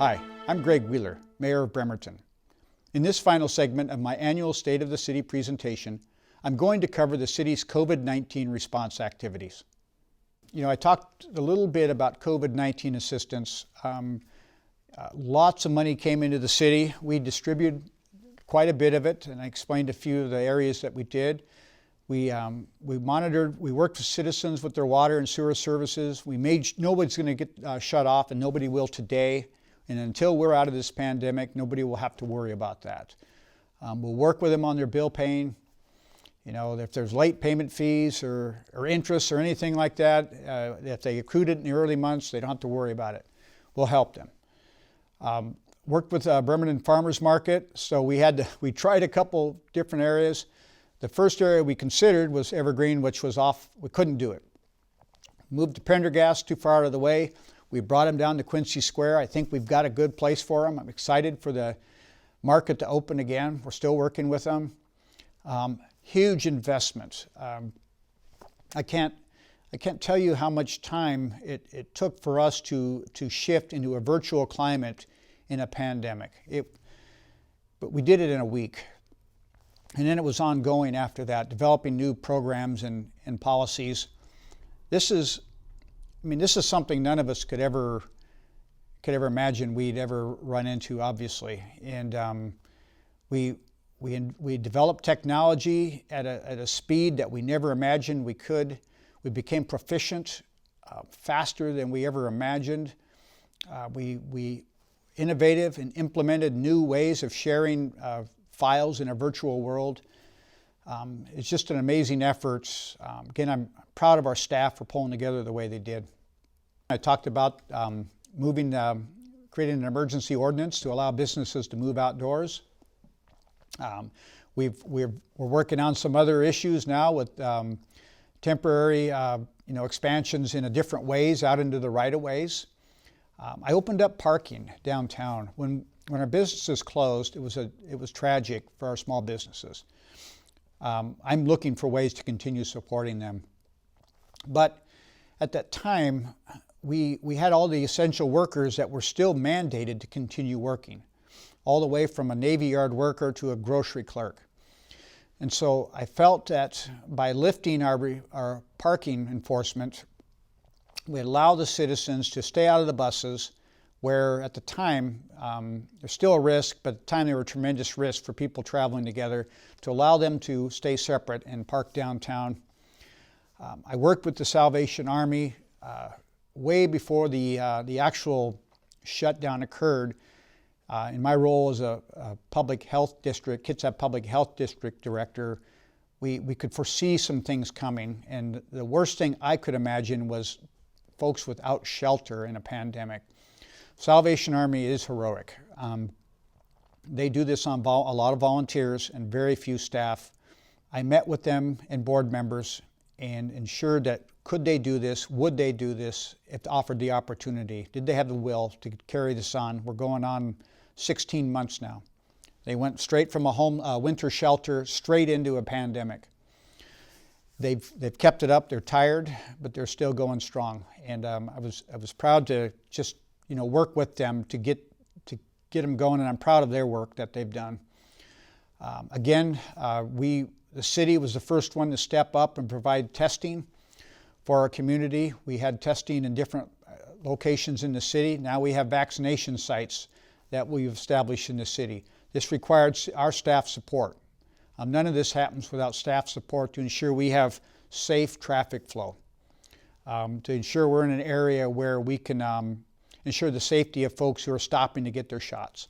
Hi, I'm Greg Wheeler, Mayor of Bremerton. In this final segment of my annual State of the City presentation, I'm going to cover the city's COVID-19 response activities. I talked a little bit about COVID-19 assistance. Lots of money came into the city. We distributed quite a bit of it, and I explained a few of the areas that we did. We monitored, we worked with citizens with their water and sewer services. We made nobody's going to get shut off, and nobody will today. And until we're out of this pandemic, nobody will have to worry about that. We'll work with them on their bill paying. If there's late payment fees or interest or anything like that, if they accrued it in the early months, they don't have to worry about it. We'll help them. Worked with Bremerton Farmers Market, so we tried a couple different areas. The first area we considered was Evergreen, which was off. We couldn't do it. Moved to Pendergast, too far out of the way. We brought them down to Quincy Square. I think we've got a good place for them. I'm excited for the market to open again. We're still working with them. Huge investment. I can't tell you how much time it took for us to shift into a virtual climate in a pandemic. But we did it in a week. And then it was ongoing after that, developing new programs and policies. This is something none of us could ever imagine we'd ever run into, obviously. And we developed technology at a speed that we never imagined we could. We became proficient faster than we ever imagined. We innovative and implemented new ways of sharing files in a virtual world. It's just an amazing effort. Again, I'm proud of our staff for pulling together the way they did. I talked about creating an emergency ordinance to allow businesses to move outdoors. We're working on some other issues now with temporary expansions in different ways out into the right-of-ways. I opened up parking downtown. When our businesses closed, it was tragic for our small businesses. I'm looking for ways to continue supporting them. But at that time, we had all the essential workers that were still mandated to continue working, all the way from a Navy Yard worker to a grocery clerk. And so I felt that by lifting our parking enforcement, we allow the citizens to stay out of the buses, where at the time, there's still a risk, but at the time there were tremendous risks for people traveling together, to allow them to stay separate and park downtown. I worked with the Salvation Army way before the actual shutdown occurred. In my role as a public health district, Kitsap Public Health District Director, we could foresee some things coming. And the worst thing I could imagine was folks without shelter in a pandemic. Salvation Army is heroic. They do this on a lot of volunteers and very few staff. I met with them and board members and ensured that could they do this, would they do this if offered the opportunity? Did they have the will to carry this on? We're going on 16 months now. They went straight from a winter shelter straight into a pandemic. They've kept it up. They're tired, but they're still going strong. And I was proud to just work with them to get them going, and I'm proud of their work that they've done. The city was the first one to step up and provide testing for our community. We had testing in different locations in the city. Now we have vaccination sites that we've established in the city. This required our staff support. None of this happens without staff support to ensure we have safe traffic flow, to ensure we're in an area where we can ensure the safety of folks who are stopping to get their shots.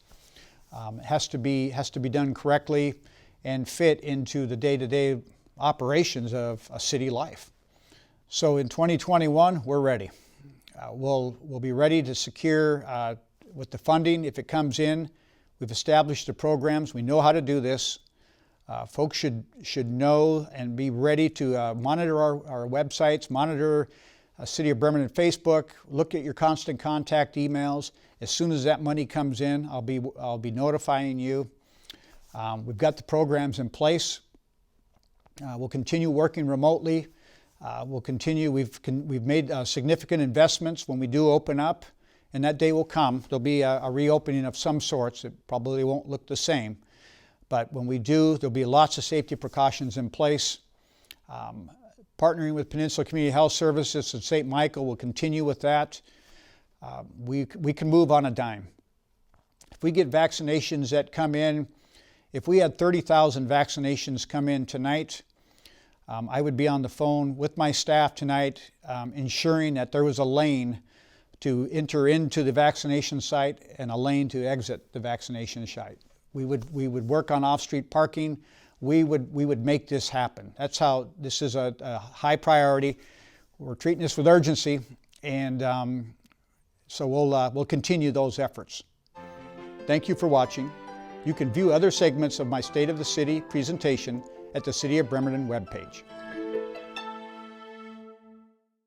It has to be done correctly and fit into the day-to-day operations of a city life. So in 2021, we're ready. We'll be ready to secure with the funding if it comes in. We've established the programs. We know how to do this. Folks should know and be ready to monitor our websites, monitor City of Bremerton Facebook, look at your constant contact emails. As soon as that money comes in, I'll be notifying you. We've got the programs in place. We'll continue working remotely. We'll continue. We've made significant investments when we do open up, and that day will come. There'll be a reopening of some sorts. It probably won't look the same. But when we do, there'll be lots of safety precautions in place. Partnering with Peninsula Community Health Services and St. Michael will continue with that. We can move on a dime. If we get vaccinations that come in, if we had 30,000 vaccinations come in tonight, I would be on the phone with my staff tonight, ensuring that there was a lane to enter into the vaccination site and a lane to exit the vaccination site. We would work on off-street parking. We would make this happen. That's how this is a high priority. We're treating this with urgency, and so we'll continue those efforts. Thank you for watching. You can view other segments of my State of the City presentation at the City of Bremerton webpage.